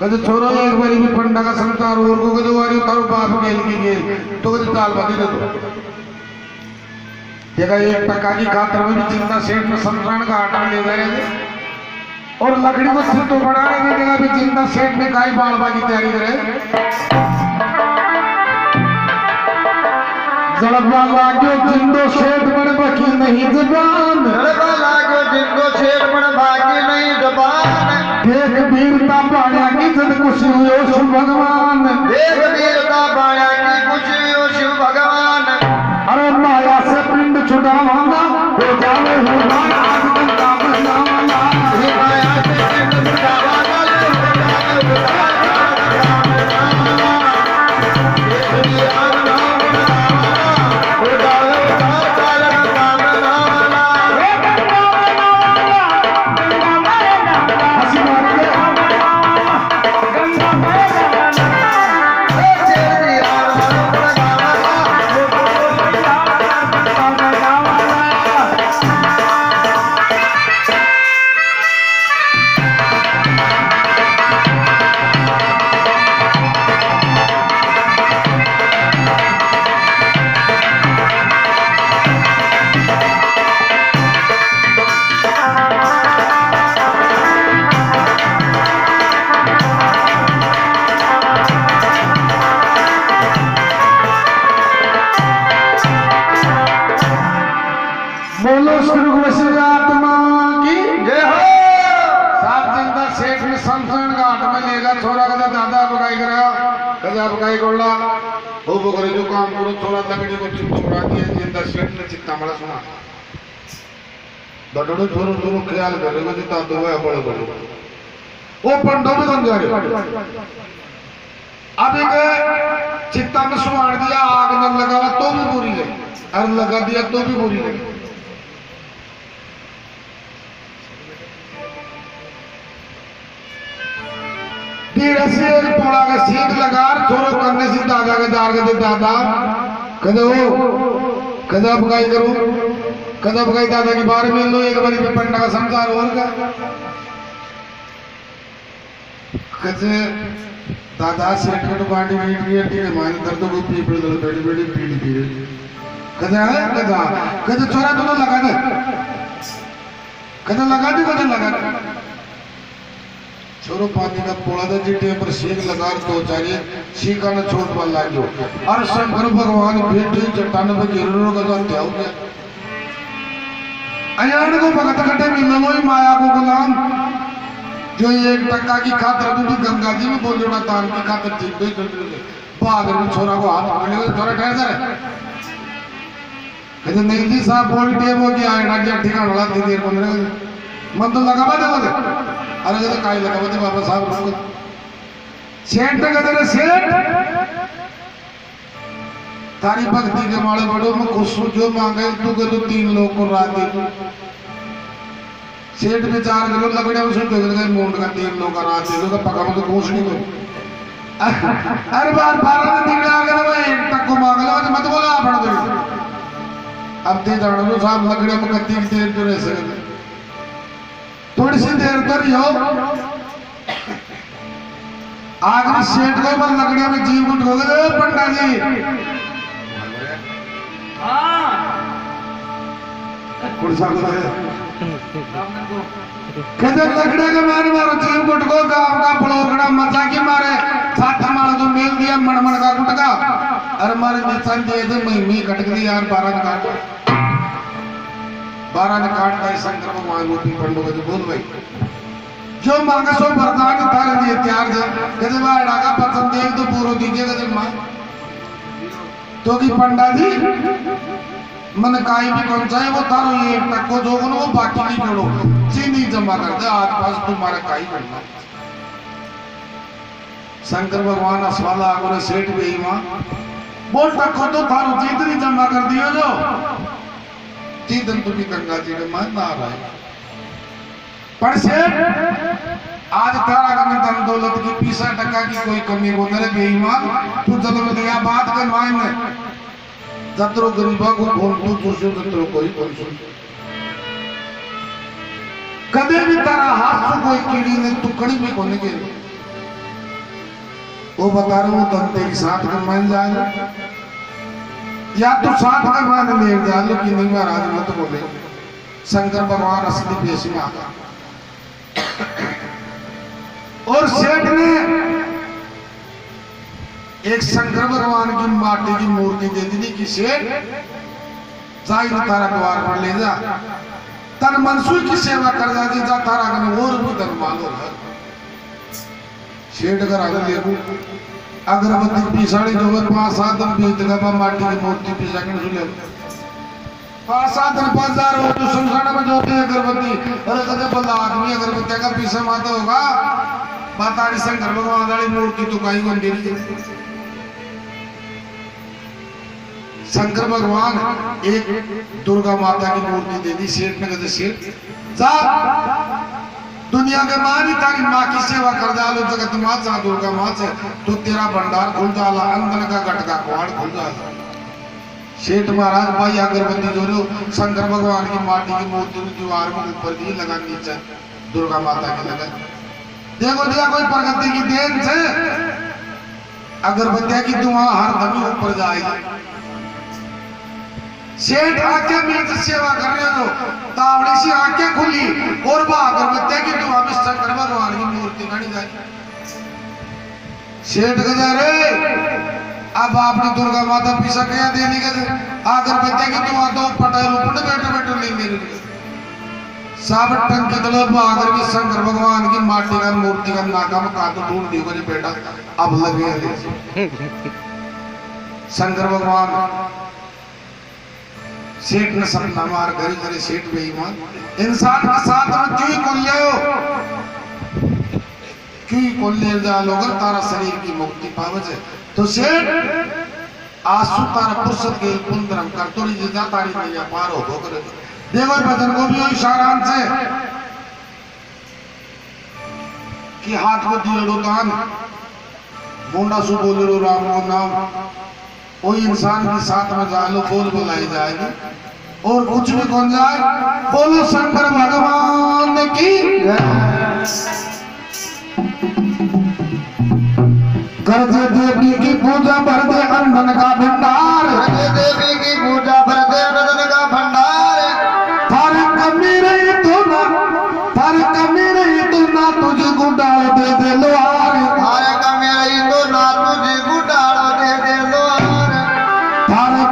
कहते छोरो एक बारी भी पंडा का संसार और को कहते वारी उतारो बाप गेल की गेल तो कहते चाल बाजी दे दो जगह 1 टका की खातर में भी चिंता सेठ में शमशान का आटा ले जा रहे थे और लकड़ी को सिर तो बढ़ा रहे थे जगह भी चिंता सेठ में गाय बाड़वा की तैयारी करे जड़बा लागो जिंदो सेठ बड़ बाकी नहीं जबान जड़बा लागो जिंदो सेठ बड़ बाकी नहीं जबान देख वीरता पाया की जद खुशी हुई शिव भगवान देख वीरता पाया की खुशी हुई शिव भगवान अरे माया से पिंड छुड़ावाना हो जावे हो माया आदमी का बनावाना माया से पिंड छुड़ावाना हो जावे हो बड़ो थोरो थोरो ख्याल करे वो जिता दो है बड़े बड़े वो पंडो में बन जा रहे अब एक चित्ता में सुवाड़ दिया आग न लगावा तो भी बुरी है और लगा दिया तो भी बुरी है धीरे से एक पोड़ा का सीख लगा थोरो करने से दादा के दार के दादा कदो कदब गाई करूं कदब गई दादा की बार में लो एक बारी पंडा का संसार और का कजे दादा सेठ को बाटी मीट मीट के मान दर्द को पीपल दर्द बैठी बैठी पीड़ी पीड़ी कजे है कजे छोरा तो लगा दे कजे लगा दे कजे लगा दे छोरो पानी का पोड़ा दे जिटे पर सीख लगा तो चाहिए सीखा न छोड़ पा लागो और शंकर भगवान भेटी चट्टान पे गिरनो का तो क्या हो गया अयान को भगत कटे मिलना वही माया को गुलाम जो 1 टका की खातर भी गंगा जी में बोल जोड़ा दान की खातर ठीक भी चल रहे बागर में छोरा को हाथ पकड़े छोरा ठहर जा कहते नहीं जी साहब बोल टेम हो गया है ना ठिकाना वाला दे देर बोल रहे मन तो लगा बात बोले अरे कहते काई लगा बात बाबा साहब बोल सेठ ने कहते सेठ तारी भक्ति के माले बड़ो में खुश जो मांगे तू के तो 3 लोग को रात दे सेठ में 4 किलो लगड़े उसमें तो गए मूंड का 3 लोग का रात दे तो पका में तो खुश नहीं हो अरे बार 12 दिन आ गए भाई तक को मांग लो मत बोला आपण दे अब ते जानो तो साहब लगड़े में कत्ती देर तो रह सके थोड़ी सी देर तो ही हो आखिरी सेठ को पर लगड़े में जीव को ठोक दे पंडा जी हाँ कुर्सा को कहते लगड़े के मारे मारो जीव गुट को गांव का पड़ोगड़ा मचा के मारे साथ हमारा जो मेल दिया मणमण का गुटका अरे मारे निशान दिए थे मही कटक दी यार 12 ने काट का शंकर भगवान गोपी पंडो को बोल भाई जो मांगा सो वरदान तार दिए तैयार थे कहते भाई डाका पसंद देख तो पूरा दीजिएगा जब मां तो की पंडा जी मन काई भी कौन चाहे वो तारो ये तक को जोगन वो बाकी नहीं छोड़ो चीनी जमा कर दे आज पास तुम्हारा काई बनना शंकर भगवान असवाला आगोरे सेठ भी मां बोल तक को तो थारो चीतनी जमा कर दियो जो चीतन तो भी गंगा जी के मान ना रहा है पर सेठ आज तेरा अगर धन दौलत की पैसा टका की कोई कमी को तेरे बेईमान तू जन्म दिया बात कर मायने जत्रो गरीबा को फोन तू तुझे जत्रो कोई फोन सुन कदे भी तारा हाथ से कोई कीड़ी ने टुकड़ी में कोने के वो बता रहा हूँ तन तेरी साथ कर मान जाए या तो साथ कर मान ले जा लो कि नहीं महाराज मत बोले शंकर भगवान असली पेश में आता और सेठ ने एक शंकर भगवान की माटी की मूर्ति दे दी कि सेठ जाई तारा द्वार पर ले जा तन मनसूर की सेवा कर जा दी जा तारा कने और भी धन मांगो सेठ कर आगे देखो अगरबत्ती पिसाड़ी जो 5-7 दिन बीत गया माटी की मूर्ति पिसा के सुले 5-7 दिन 5000 हो तो संसार में जो अगरबत्ती अरे कदे बल्ला आदमी अगरबत्ती का पीछे माता होगा बाताड़ी शंकर भगवान वाली मूर्ति तो कहीं बन गई शंकर भगवान एक दुर्गा माता की मूर्ति दे दी सेठ ने कहते सेठ जा दुनिया के मारी तारी माँ की सेवा कर डालो जगत माँ जा दुर्गा माँ से तो तेरा भंडार खुल जाला अंदर का गटका कुआड़ खुल जाला सेठ महाराज भाई अगरबत्ती जो रो शंकर भगवान की माटी की मूर्ति दीवार में ऊपर दी लगा नीचे दुर्गा माता की लगा देखो देखो कोई प्रगति की देन से अगरबत्तियां की धुआं हर दम ऊपर जाएगी सेठ आंखें मिल सेवा कर रहे हो तावड़ी सी आंखें खुली और अगरबत्तियां की धुआं में शंकर भगवान की मूर्ति खड़ी जाए सेठ गजा रे अब आपने दुर्गा माता पीछा क्या देने के अगरबत्तियां की धुआं तो पटाई ऊपर बैठे बैठे नहीं दे रही सब टंकी दलो आगर भी शंकर भगवान की माटी का मूर्ति का नाकाम का तो ढूंढ दियो जी बेटा अब लगे शंकर भगवान सेठ ने सपना मार घरी घरी सेठ बेईमान इंसान के साथ में क्यों को ले जा लोगर तारा शरीर की मुक्ति पावज है तो सेठ आंसू तारा पुरुषत के पुंद्रम कर तोड़ी जा तारी नैया पार हो कर देखो बदन को भी इशारान से कि हाथ को दियो दान मुंडा सु बोलो राम को नाम कोई इंसान के साथ में जालो बोल बुलाई जाएगी और कुछ भी कौन जाए बोलो शंकर भगवान की कर दे देवी की पूजा भर दे अन्न का भंडार देवी की पूजा भर दे अन्न का भंडार थारी कमी रही तो ना तुझे गुडाल दे दे लोहार थारे कमी रही तो ना तुझे गुडाल दे दे लोहार थारे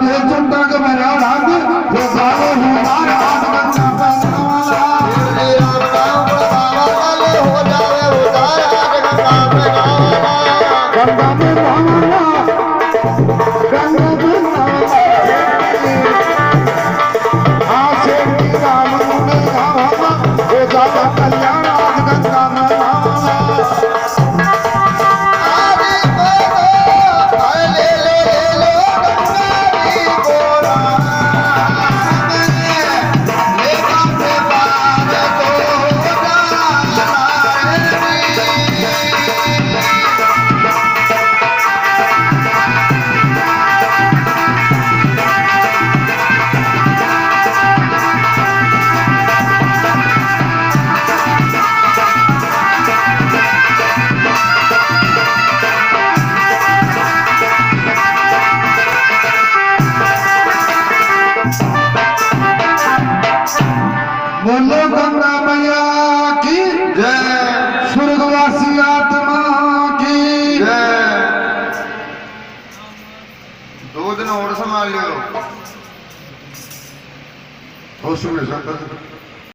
बेचू टग मेरा रंग जो गाओ हमारा हाथ बच्चा पैसा वाला हो जावे उतारा गंगा में गावाला गंगा में गावाला पशु में संपत्ति